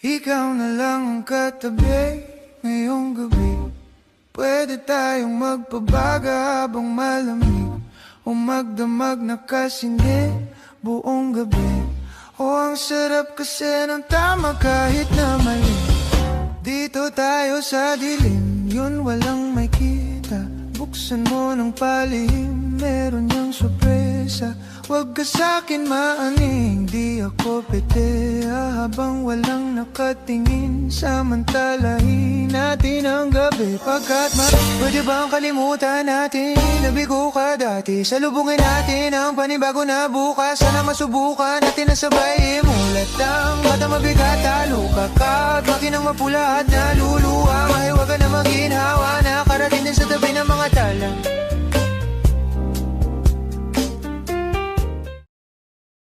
Ikaw na lang ang katabi ngayong gabi. Pwede tayong magpabaga habang malamig, o magdamag na kasindi buong gabi. O ang sarap kasi ng tama kahit na mali. Dito tayo sa dilim, yun walang may kita. Buksan mo ng palihim, meron niyang sorpresa. Huwag ka sa'kin maaning, di ako pete. Habang walang nakatingin, samantalahin natin ang gabi. Pagkat pwede bang kalimutan natin? Nabigo ka dati, salubungin natin ang panibago na bukas. Sana masubukan natin na sabay imulat ang mata mabigat. Talo ka at makinang mapula at naluluwa. Ay huwag ka na maghinhawa, nakarating din sa tabi ng mga tala.